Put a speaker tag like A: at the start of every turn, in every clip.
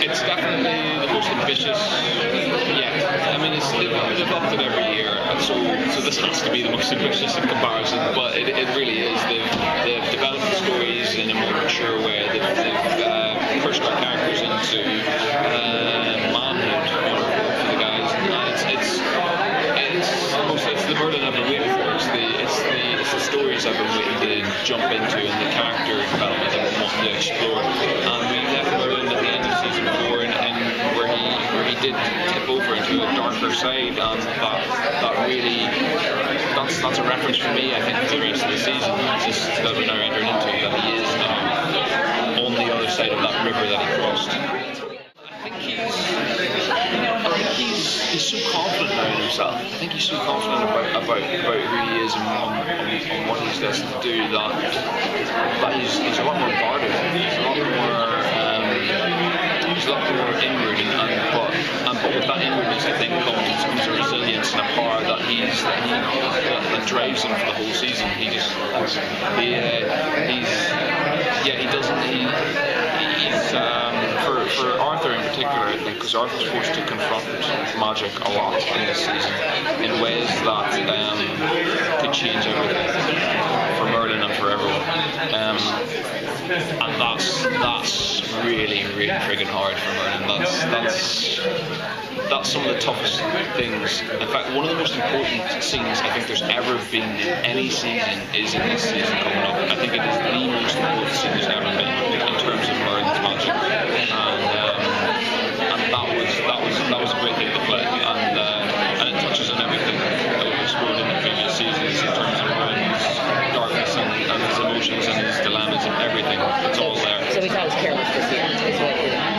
A: It's definitely the most ambitious yet. I mean, they've upped it every year, and so this has to be the most ambitious in comparison. But it really is. They've developed the stories in a more mature way. They've pushed our characters into manhood for the guys. And it's the Merlin I've been waiting for. It's the stories I've been waiting to jump into, and the character development I've been wanting to explore. And we left Merlin at the end of season 4, and where he did tip over into a darker side, and that really that's a reference for me. I think for the rest of the season, just that we're now entering into, that he is now on the other side of that river that he crossed. I think he's so confident now in himself. I think he's so confident about who he is and what he's destined to do that he's a lot more guarded. He's a lot more inward, but with that inwardness, I think comes a resilience and a power that drives him for the whole season. For Arthur in particular, I think, because Arthur's forced to confront magic a lot in this season in ways that could change everything for Merlin and for everyone. And that's really friggin' hard for Merlin. That's some of the toughest things. In fact, one of the most important scenes I think there's ever been in any season is in this season coming up. I think it is the most important scene there's ever been in terms of Merlin's magic. And that was a great thing to play. And it touches on everything that we've explored in the previous seasons in terms of Merlin's darkness and his emotions and his dilemmas and everything. It's all there.
B: So he's not as careless this year.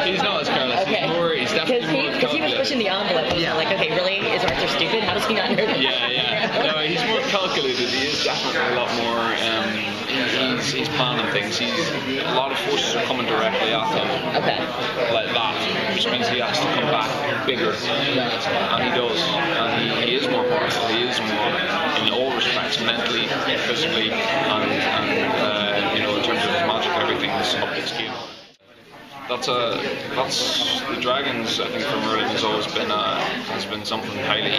A: He's not as careless.
B: Okay.
A: He's definitely more
B: Because he was pushing the envelope. Yeah. Like, okay, really? Is Arthur stupid? How does he not know that?
A: Yeah. No, he's more calculated. He is definitely a lot more. He's planning things. A lot of forces are coming directly at him. Okay. Like that, which means he has to come back bigger. And he does. And he is more powerful. He is more, in all respects, mentally, physically, and in terms of his magic, everything's up its game. That's the dragons. I think for Merlin has always been something highly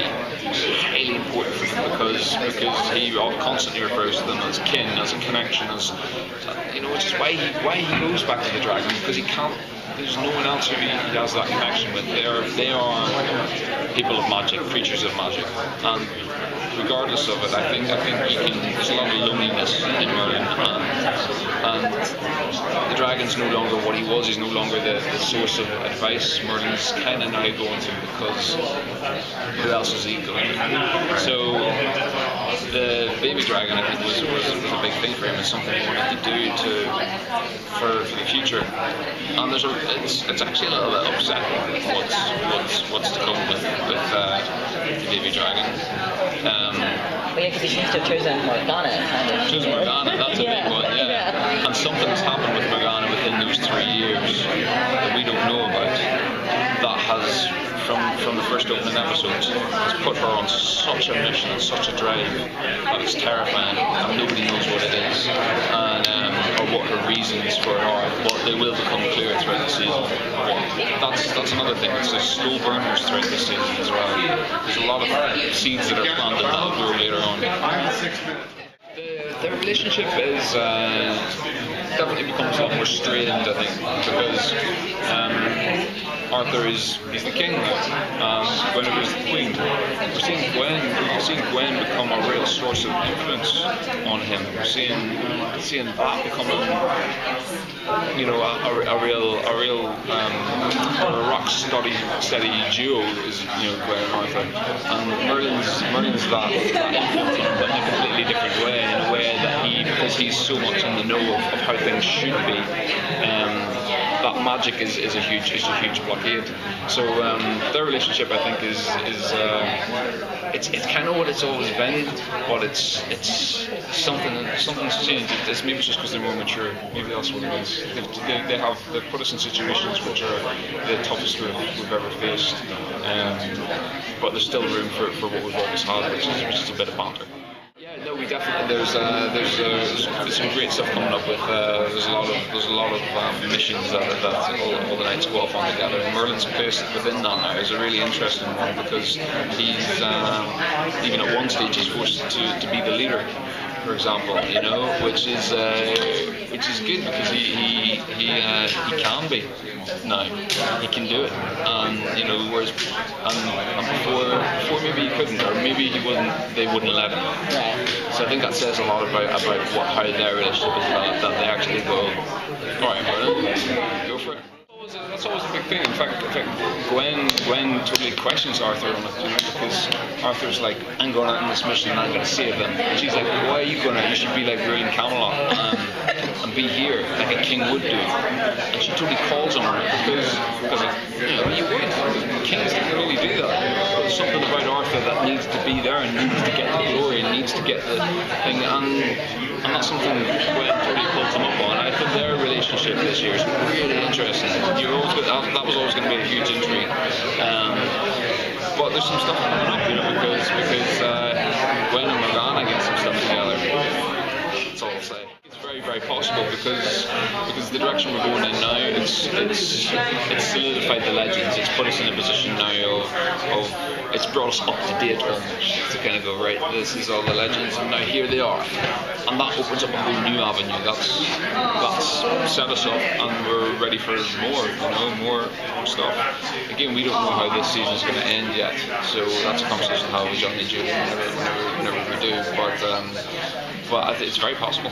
A: important for him because he constantly refers to them as kin, as a connection, as which is why he goes back to the dragon, because he can't. There's no one else who he has that connection with. They are people of magic, creatures of magic, and regardless of it, I think there's a lot of loneliness in Merlin, and the dragon's no longer what he was. He's no longer the source of advice. Merlin's kind of now going to, because who else is he going to? So the baby dragon, I think, was a big thing for him. It's something he wanted to do for the future. And it's actually a little bit upsetting what's to come with the baby dragon.
B: Because he seems to have chosen Morgana, kind of.
A: Chosen Morgana, that's a big one, yeah. And something's happened with Morgana within those 3 years that we don't know about. That has, from the first opening episode, has put her on such a mission and such a drive that it's terrifying, and nobody knows what it is, or what her reasons for it are. But they will become clear throughout the season. That's another thing. It's the slow burners throughout the season as well. There's a lot of seeds that are planted that will grow later on. The relationship is definitely becomes a lot more strained, I think, because Arthur he's the king now, Guinevere's the queen. We're seeing Gwen become a real source of influence on him. We're seeing that becoming, a real rock steady duo is Gwen and Arthur, and Merlin's that influence on him, but in a completely different way, in a way that because he's so much in the know of how things should be. That magic is a huge blockade. So their relationship, I think, is it's kind of what it's always been, but it's something's changed. It's maybe just because they're more mature. Maybe that's what it is. They've put us in situations which are the toughest we've ever faced, but there's still room for what we've always had, which is a bit of banter. Yeah, no, we definitely there's some great stuff coming up with. There's a lot of missions that all the knights go off on together. And Merlin's place within that now is a really interesting one because he's even at one stage he's forced to be the leader, for example, which is good because he can be now. He can do it, and whereas before maybe he couldn't, or maybe he wouldn't. They wouldn't let him.
B: Right.
A: So I think that says a lot about how their relationship is developed. That they actually go, all right, Merlin, go for it. That's always a big thing. In fact, Gwen totally questions Arthur on it, because Arthur's like, I'm going out on this mission and I'm going to save them. And she's like, why are you going out? You should be like ruling Camelot and be here like a king would do. And she totally calls on her because you would. Kings don't really do that. There's something about Arthur that needs to be there and needs to get the glory and needs to get the thing, and that's something Gwen totally pulls him up on. I think their relationship this year is really interesting. That was always going to be a huge intrigue. But there's some stuff coming up, because Gwen and Morgana get some stuff together. That's all I'll say. It's very, very possible because the direction we're going in now, it's solidified the legends. It's put us in a position now of it's brought us up to date almost to kind of go, right, this is all the legends, and now here they are, and that opens up a whole new avenue. That's set us up, and we're ready for more stuff. Again, we don't know how this season is going to end yet, so that's a conversation how we Johnny and Julie whenever we do, but it's very possible.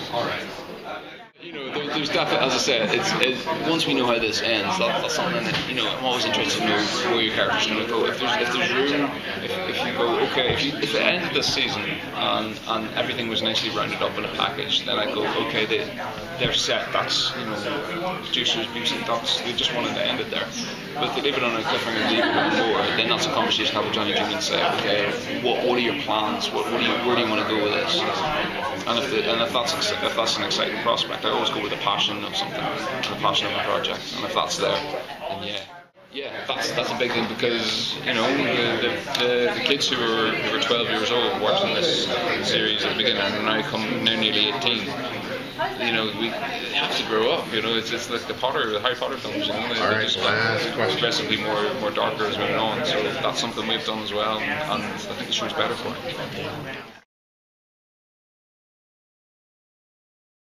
A: There's definitely, as I said, once we know how this ends, that's something that, I'm always interested to know where your character's going to go. If there's room, if you go, okay, if it ended this season and everything was nicely rounded up in a package, then I go, okay, they're set, that's, producers, they just wanted to end it there. But if they leave it on a cliffhanger and leave it on more, then that's a conversation I have with Johnny Jr. and say, okay, what are your plans? Where do you want to go with this? And if that's an exciting prospect, I always go with the passion of something, the passion of a project, and if that's there, then yeah, that's a big thing, because the kids who were 12 years old watching this series at the beginning are now nearly 18. We have to grow up. It's like the Harry Potter films. They just progressively more darker as we go on. So that's something we've done as well, and I think the show's better for it.